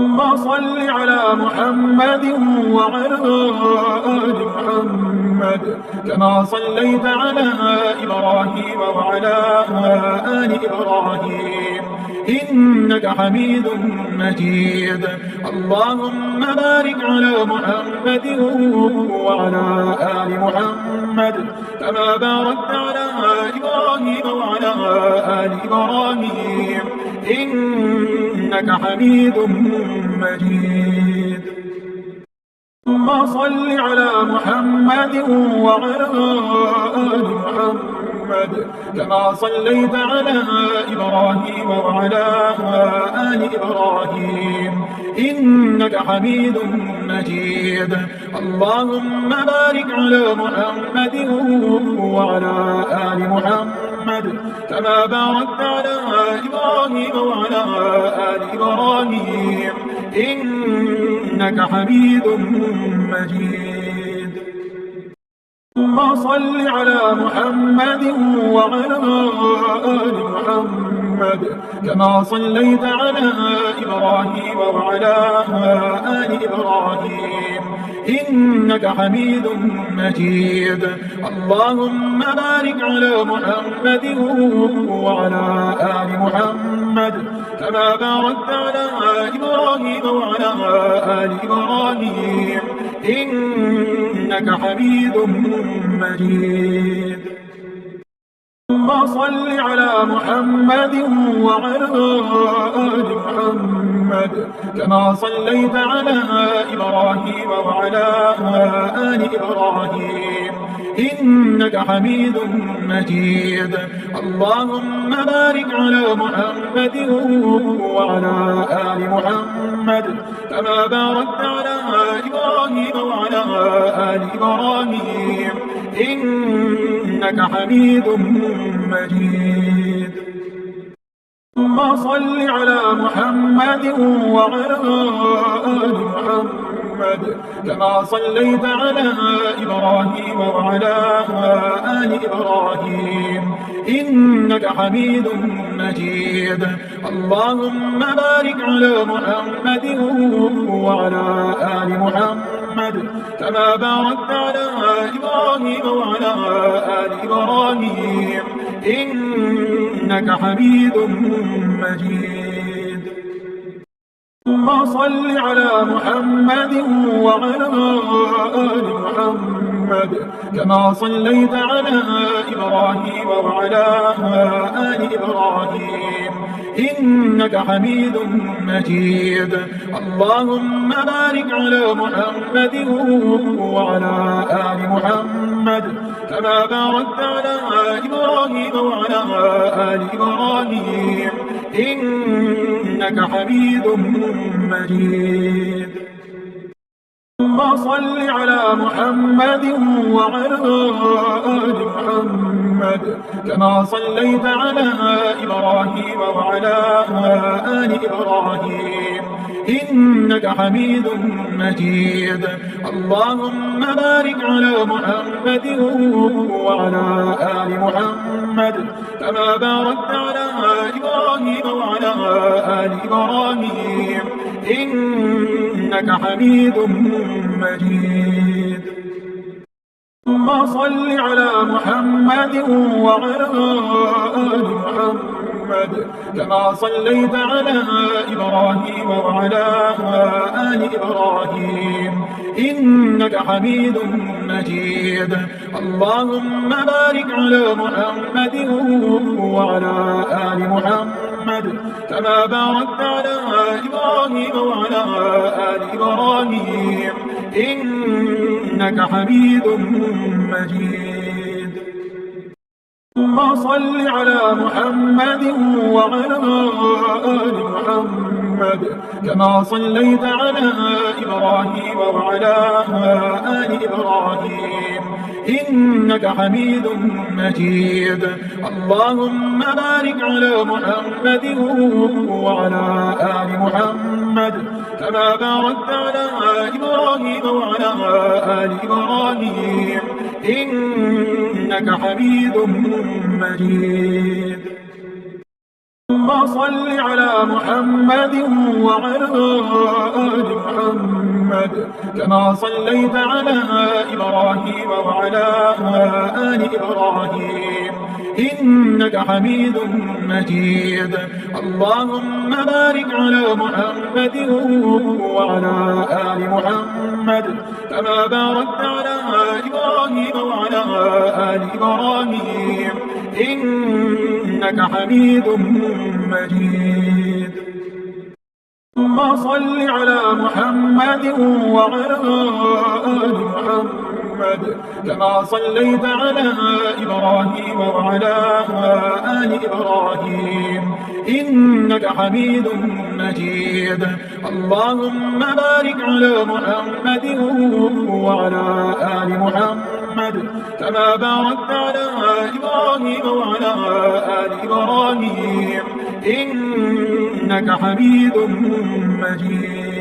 اللهم صل على محمد وعلى آل محمد كما صليت على إبراهيم وعلى آل إبراهيم إنك حميد مجيد. اللهم بارك على محمد وعلى آل محمد كما باركت على إبراهيم وعلى آل إبراهيم إنك حميد مجيد. اللهم صل على محمد وعلى آل محمد كما صليت على إبراهيم وعلى آل إبراهيم إنك حميد مجيد. اللهم بارك على محمد وعلى آل محمد كما باركت على إبراهيم وعلى آل إبراهيم إنك حميد مجيد. اللهم صل على محمد وعلى آل محمد كما صليت على إبراهيم وعلى آل إبراهيم إنك حميد مجيد. اللهم بارك على محمد وعلى آل محمد كما باركت على إبراهيم وعلى آل إبراهيم إنك حميد مجيد. اللهم صل على محمد وعلى آل محمد كما صليت على إبراهيم وعلى آل إبراهيم إنك حميد مجيد. اللهم بارك على محمد وعلى آل محمد كما باركت على إبراهيم وعلى آل إبراهيم إنك حميد مجيد. اللهم صل على محمد وعلى آل محمد كما صليت على إبراهيم وعلى آل إبراهيم إنك حميد مجيد. اللهم بارك على محمد وعلى آل محمد كما باركت على إبراهيم وعلى آل إبراهيم إنك حميد مجيد. اللهم صل على محمد وعلى آل محمد كما صليت على إبراهيم وعلى آل إبراهيم إنك حميد مجيد. اللهم بارك على محمد وعلى آل محمد كما باركت على إبراهيم وعلى آل إبراهيم إنك حميد مجيد. اللهم صل على محمد وعلى آل محمد كما صليت على إبراهيم وعلى آل إبراهيم إنك حميد مجيد. اللهم بارك على محمد وعلى آل محمد كما باركت على إبراهيم وعلى آل إبراهيم إنك حميد مجيد. اللهم صل على محمد وعلى آل محمد كما صليت على إبراهيم وعلى آل إبراهيم إنك حميد مجيد. اللهم بارك على محمد وعلى آل محمد كما باركت على إبراهيم وعلى آل إبراهيم إنك حميد مجيد. اللهم صل على محمد وعلى آل محمد كما صليت على إبراهيم وعلى آل إبراهيم إنك حميد مجيد. اللهم بارك على محمد وعلى آل محمد كما باركت على إبراهيم وعلى آل إبراهيم إنك حميد مجيد. صل على محمد وعلى آل محمد كما صليت على إبراهيم وعلى آل إبراهيم إنك حميد مجيد. اللهم بارك على محمد وعلى آل محمد كما باركت على إبراهيم وعلى آل إبراهيم إنك حميد مجيد. اللهم صل على محمد وعلى آل محمد كما صليت على إبراهيم وعلى آل إبراهيم إنك حميد مجيد. اللهم بارك على محمد وعلى آل محمد كما باركت على إبراهيم وعلى آل إبراهيم إنك حميد مجيد.